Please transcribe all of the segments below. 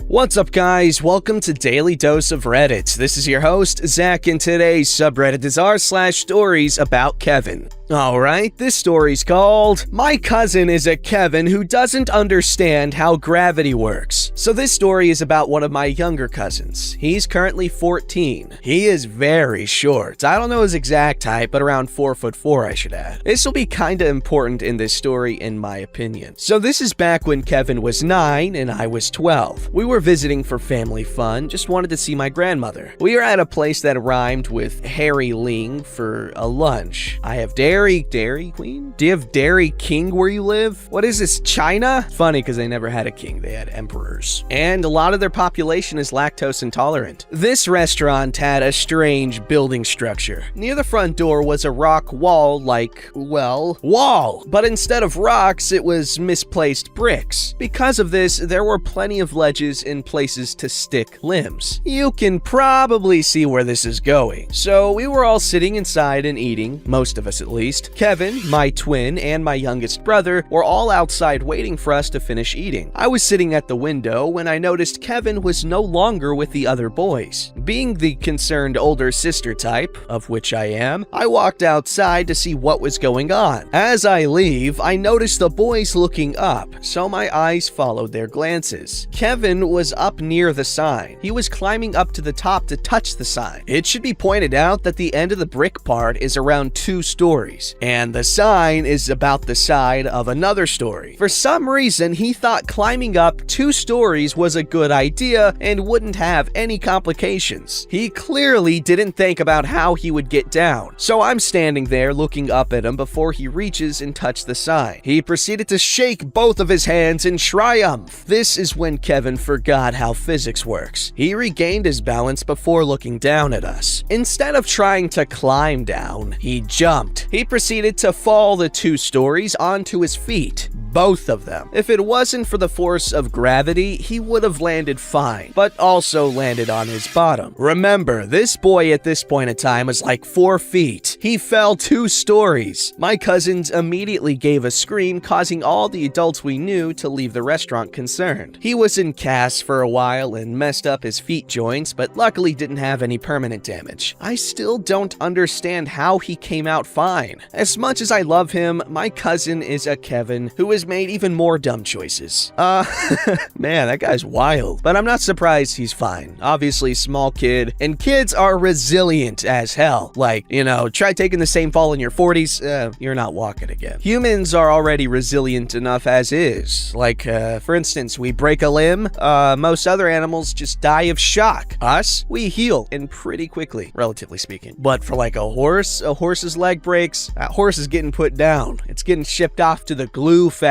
What's up, guys? Welcome to Daily Dose of Reddit. This is your host, Zach, and today's subreddit is r/StoriesAboutKevin. Alright, this story's called My Cousin is a Kevin Who Doesn't Understand How Gravity Works. So this story is about one of my younger cousins. He's currently 14. He is very short. I don't know his exact height, but around 4'4", I should add. This will be kinda important in this story, in my opinion. So this is back when Kevin was 9 and I was 12. We were visiting for family fun, just wanted to see my grandmother. We were at a place that rhymed with Harry Ling for a lunch. I have Dairy Queen? Do you have Dairy King where you live? What is this, China? Funny because they never had a king, they had emperors. And a lot of their population is lactose intolerant. This restaurant had a strange building structure. Near the front door was a rock wall wall. But instead of rocks, it was misplaced bricks. Because of this, there were plenty of ledges and places to stick limbs. You can probably see where this is going. So we were all sitting inside and eating, most of us at least. Kevin, my twin, and my youngest brother were all outside waiting for us to finish eating. I was sitting at the window when I noticed Kevin was no longer with the other boys. Being the concerned older sister type, of which I am, I walked outside to see what was going on. As I leave, I noticed the boys looking up, so my eyes followed their glances. Kevin was up near the sign. He was climbing up to the top to touch the sign. It should be pointed out that the end of the brick part is around 2 stories. And the sign is about the side of another story. For some reason, he thought climbing up 2 stories was a good idea and wouldn't have any complications. He clearly didn't think about how he would get down. So I'm standing there looking up at him before he reaches and touches the sign. He proceeded to shake both of his hands in triumph. This is when Kevin forgot how physics works. He regained his balance before looking down at us. Instead of trying to climb down, he jumped. He proceeded to fall the 2 stories onto his feet. Both of them. If it wasn't for the force of gravity, he would have landed fine, but also landed on his bottom. Remember, this boy at this point in time was like 4 feet. He fell 2 stories. My cousins immediately gave a scream, causing all the adults we knew to leave the restaurant concerned. He was in casts for a while and messed up his feet joints, but luckily didn't have any permanent damage. I still don't understand how he came out fine. As much as I love him, my cousin is a Kevin who has made even more dumb choices. Man, that guy's wild. But I'm not surprised he's fine. Obviously, small kid, and kids are resilient as hell. Like, try taking the same fall in your 40s, you're not walking again. Humans are already resilient enough as is. Like, for instance, we break a limb, most other animals just die of shock. Us, we heal, and pretty quickly, relatively speaking. But for like a horse's leg breaks, that horse is getting put down. It's getting shipped off to the glue factory.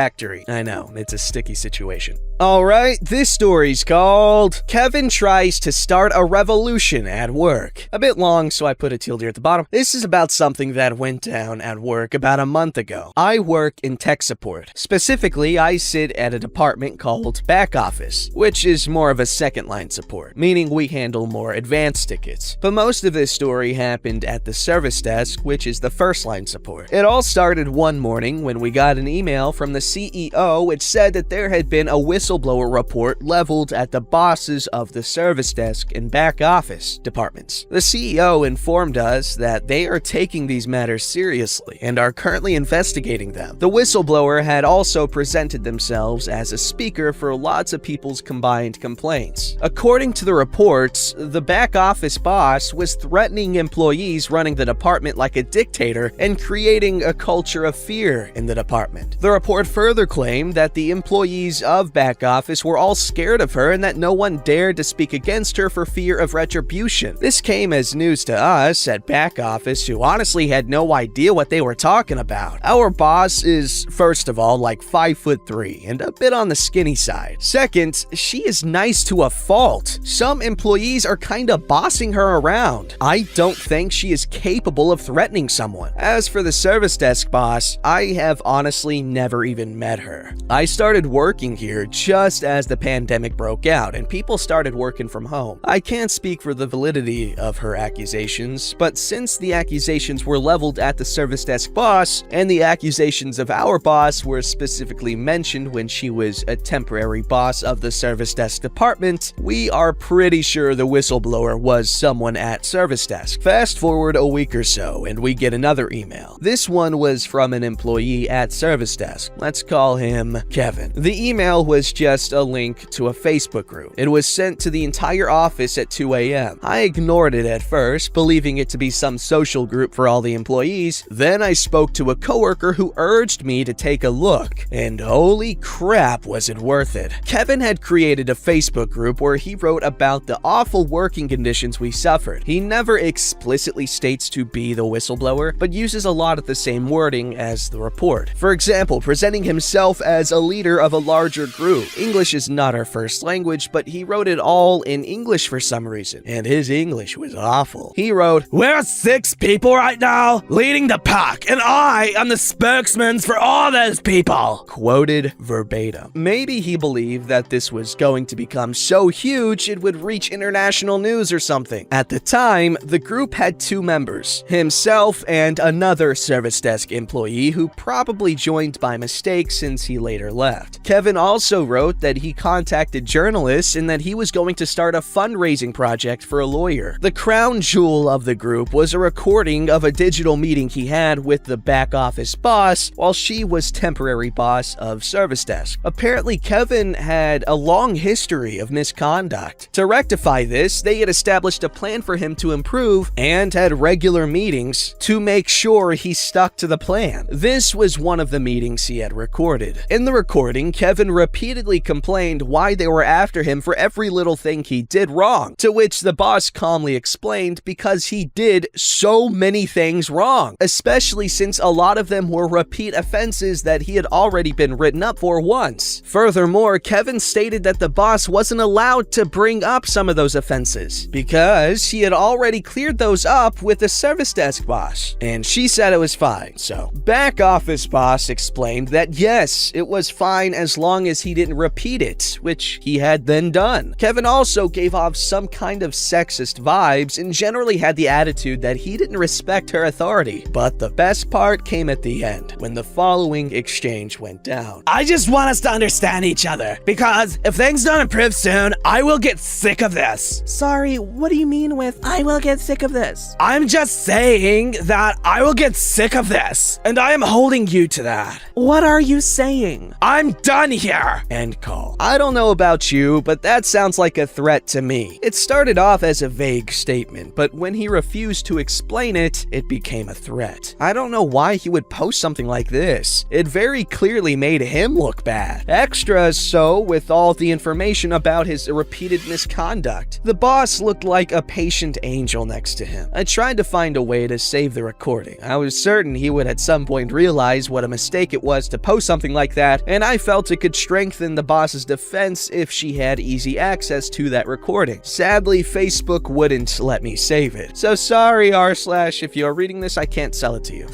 I know, it's a sticky situation. Alright, this story's called Kevin Tries to Start a Revolution at Work. A bit long, so I put a tilde at the bottom. This is about something that went down at work about a month ago. I work in tech support. Specifically, I sit at a department called Back Office, which is more of a second-line support, meaning we handle more advanced tickets. But most of this story happened at the service desk, which is the first-line support. It all started one morning when we got an email from the CEO which said that there had been a whistleblower report leveled at the bosses of the service desk and back office departments. The CEO informed us that they are taking these matters seriously and are currently investigating them. The whistleblower had also presented themselves as a speaker for lots of people's combined complaints. According to the reports, the back office boss was threatening employees running the department like a dictator and creating a culture of fear in the department. The report further claimed that the employees of back office were all scared of her and that no one dared to speak against her for fear of retribution. This came as news to us at back office, who honestly had no idea what they were talking about. Our boss is, first of all, like 5'3" and a bit on the skinny side. Second, she is nice to a fault. Some employees are kinda bossing her around. I don't think she is capable of threatening someone. As for the service desk boss, I have honestly never even met her. I started working here just as the pandemic broke out and people started working from home. I can't speak for the validity of her accusations, but since the accusations were leveled at the service desk boss, and the accusations of our boss were specifically mentioned when she was a temporary boss of the service desk department, we are pretty sure the whistleblower was someone at service desk. Fast forward a week or so, and we get another email. This one was from an employee at service desk. Let's call him Kevin. The email was just a link to a Facebook group. It was sent to the entire office at 2 a.m. I ignored it at first, believing it to be some social group for all the employees. Then I spoke to a coworker who urged me to take a look, and holy crap was it worth it. Kevin had created a Facebook group where he wrote about the awful working conditions we suffered. He never explicitly states to be the whistleblower, but uses a lot of the same wording as the report. For example, presenting himself as a leader of a larger group. English is not our first language, but he wrote it all in English for some reason, and his English was awful. He wrote, "We're 6 people right now, leading the pack, and I am the spokesman for all those people." Quoted verbatim. Maybe he believed that this was going to become so huge it would reach international news or something. At the time, the group had 2 members, himself and another service desk employee who probably joined by mistake since he later left. Kevin also wrote that he contacted journalists and that he was going to start a fundraising project for a lawyer. The crown jewel of the group was a recording of a digital meeting he had with the back office boss while she was temporary boss of service desk. Apparently, Kevin had a long history of misconduct. To rectify this, they had established a plan for him to improve and had regular meetings to make sure he stuck to the plan. This was one of the meetings he had recorded. In the recording, Kevin repeatedly complained why they were after him for every little thing he did wrong, to which the boss calmly explained because he did so many things wrong, especially since a lot of them were repeat offenses that he had already been written up for once. Furthermore, Kevin stated that the boss wasn't allowed to bring up some of those offenses because he had already cleared those up with the service desk boss, and she said it was fine. So, back office boss explained that yes, it was fine as long as he didn't repeat it, which he had then done. Kevin also gave off some kind of sexist vibes and generally had the attitude that he didn't respect her authority. But the best part came at the end, when the following exchange went down. "I just want us to understand each other, because if things don't improve soon, I will get sick of this." Sorry, what do you mean with "I will get sick of this"? I'm just saying that I will get sick of this, and I am holding you to that. What are you saying? I'm done here. End call. I don't know about you, but that sounds like a threat to me. It started off as a vague statement, but when he refused to explain it, it became a threat. I don't know why he would post something like this. It very clearly made him look bad. Extra so with all the information about his repeated misconduct. The boss looked like a patient angel next to him. I tried to find a way to save the recording. I was certain he would at some point realize what a mistake it was to post something like that, and I felt it could strengthen the boss's defense if she had easy access to that recording. Sadly, Facebook wouldn't let me save it. So sorry, r/, if you're reading this, I can't sell it to you.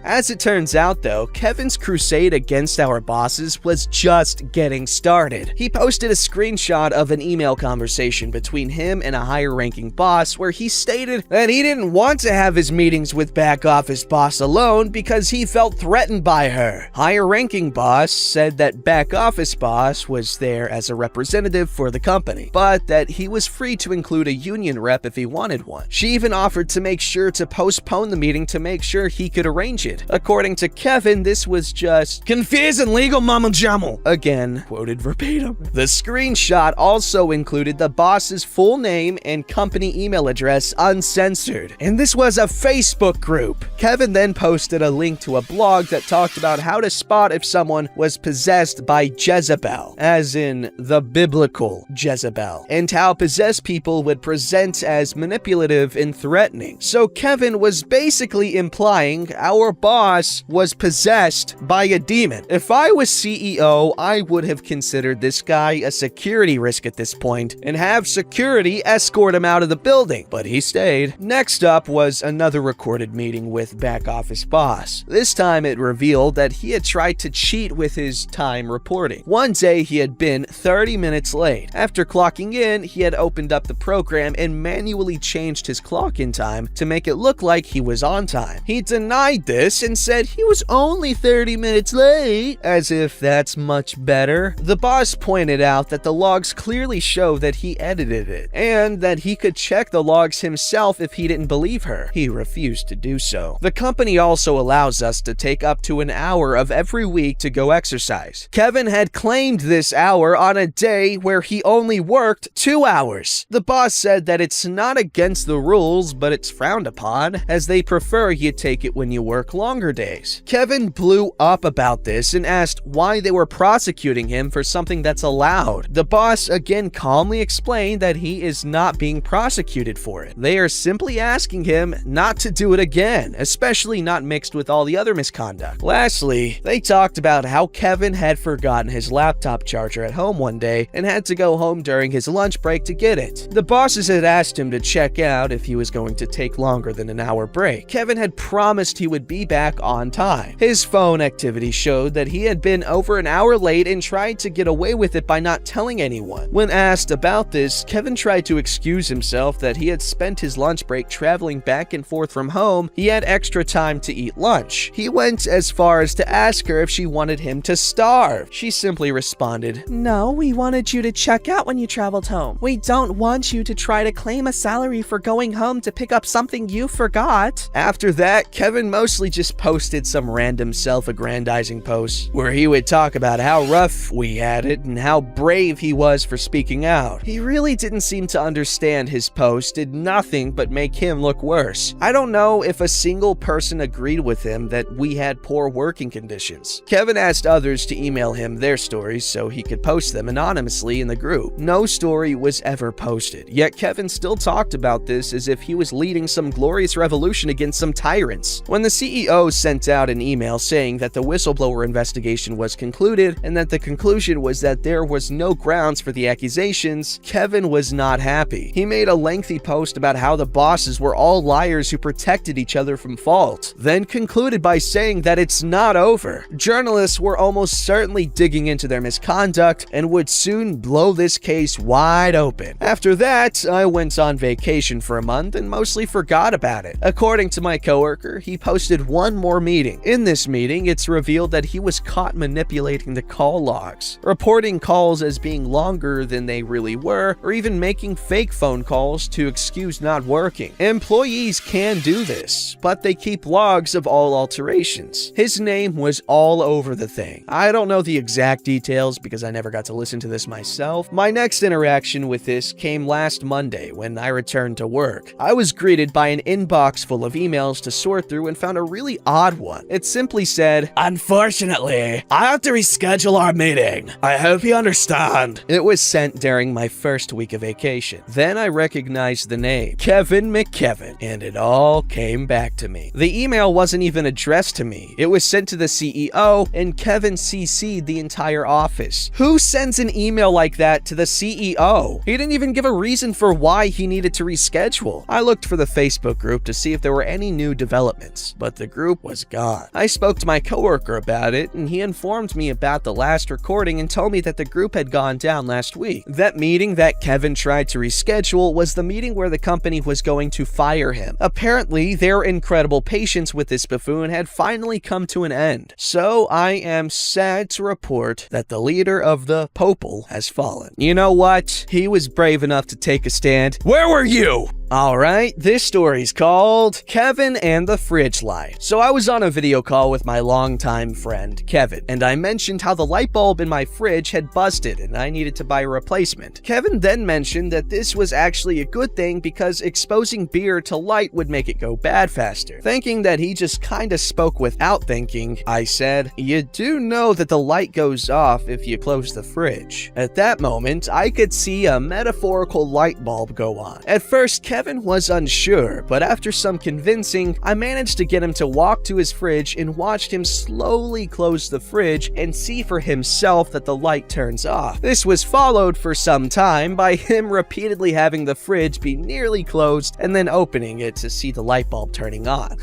As it turns out though, Kevin's crusade against our bosses was just getting started. He posted a screenshot of an email conversation between him and a higher ranking boss where he stated that he didn't want to have his meetings with back office boss alone because he felt threatened by her. Higher ranking boss said that back office boss was there as a representative for the company, but that he was free to include a union rep if he wanted one. She even offered to make sure to postpone the meeting to make sure he could arrange it. According to Kevin, this was just confusing legal mumble jumble. Again, quoted verbatim. The screenshot also included the boss's full name and company email address uncensored, and this was a Facebook group. Kevin then posted a link to a blog that talked about how to spot if someone was possessed by Jezebel, as in the biblical Jezebel, and how possessed people would present as manipulative and threatening. So Kevin was basically implying our boss was possessed by a demon. If I was CEO, I would have considered this guy a security risk at this point and have security escort him out of the building, but he stayed. Next up was another recorded meeting with with back office boss. This time it revealed that he had tried to cheat with his time reporting. One day he had been 30 minutes late. After clocking in, he had opened up the program and manually changed his clock-in time to make it look like he was on time. He denied this and said he was only 30 minutes late, as if that's much better. The boss pointed out that the logs clearly show that he edited it, and that he could check the logs himself if he didn't believe her. He refused to do so. The company also allows us to take up to an hour of every week to go exercise. Kevin had claimed this hour on a day where he only worked 2 hours. The boss said that it's not against the rules, but it's frowned upon, as they prefer you take it when you work longer days. Kevin blew up about this and asked why they were prosecuting him for something that's allowed. The boss again calmly explained that he is not being prosecuted for it. They are simply asking him not to do it again, especially not mixed with all the other misconduct. Lastly, they talked about how Kevin had forgotten his laptop charger at home one day and had to go home during his lunch break to get it. The bosses had asked him to check out if he was going to take longer than an hour break. Kevin had promised he would be back on time. His phone activity showed that he had been over an hour late and tried to get away with it by not telling anyone. When asked about this, Kevin tried to excuse himself that he had spent his lunch break traveling back and forth from home. He had extra time to eat lunch. He went as far as to ask her if she wanted him to starve. She simply responded, No, we wanted you to check out when you traveled home. We don't want you to try to claim a salary for going home to pick up something you forgot. After that, Kevin mostly just posted some random self-aggrandizing posts where he would talk about how rough we had it and how brave he was for speaking out. He really didn't seem to understand his post did nothing but make him look worse. I don't know if a single person agreed with him that we had poor working conditions. Kevin asked others to email him their stories so he could post them anonymously in the group. No story was ever posted, yet Kevin still talked about this as if he was leading some glorious revolution against some tyrants. When the CEO sent out an email saying that the whistleblower investigation was concluded and that the conclusion was that there was no grounds for the accusations, Kevin was not happy. He made a lengthy post about how the bosses were all liars who protected each other from fault, then concluded by saying that it's not over. Journalists were almost certainly digging into their misconduct and would soon blow this case wide open. After that, I went on vacation for a month and mostly forgot about it. According to my coworker, he posted one more meeting. In this meeting, it's revealed that he was caught manipulating the call logs, reporting calls as being longer than they really were, or even making fake phone calls to excuse not working. Employees can do this, but they keep logs of all alterations. His name was all over the thing. I don't know the exact details because I never got to listen to this myself. My next interaction with this came last Monday when I returned to work. I was greeted by an inbox full of emails to sort through and found a really odd one. It simply said, Unfortunately, I have to reschedule our meeting. I hope you understand. It was sent during my first week of vacation. Then I recognized the name, Kevin McKevin, and it all came back to me. The email wasn't even addressed to me. It was sent to the CEO, and Kevin CC'd the entire office. Who sends an email like that to the CEO? He didn't even give a reason for why he needed to reschedule. I looked for the Facebook group to see if there were any new developments, but the group was gone. I spoke to my coworker about it, and he informed me about the last recording and told me that the group had gone down last week. That meeting that Kevin tried to reschedule was the meeting where the company was going to fire him. Apparently, their incredible patience with this buffoon had finally come to an end. So I am sad to report that the leader of the Popel has fallen. You know what? He was brave enough to take a stand. Where were you? Alright, this story's called Kevin and the Fridge Light. So I was on a video call with my longtime friend, Kevin, and I mentioned how the light bulb in my fridge had busted and I needed to buy a replacement. Kevin then mentioned that this was actually a good thing because exposing beer to light would make it go bad faster. Thinking that he just kinda spoke without thinking, I said, you do know that the light goes off if you close the fridge. At that moment, I could see a metaphorical light bulb go on. At first, Kevin Kevin was unsure, but after some convincing, I managed to get him to walk to his fridge and watched him slowly close the fridge and see for himself that the light turns off. This was followed for some time by him repeatedly having the fridge be nearly closed and then opening it to see the light bulb turning on.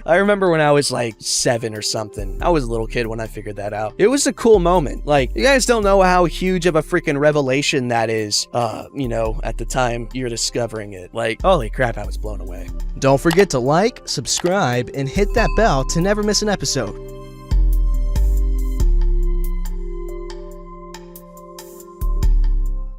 I remember when I was like 7 or something. I was a little kid when I figured that out. It was a cool moment. Like, you guys don't know how huge of a freaking revelation that is, at the time you're discovering it. Like, holy crap, I was blown away. Don't forget to like, subscribe, and hit that bell to never miss an episode.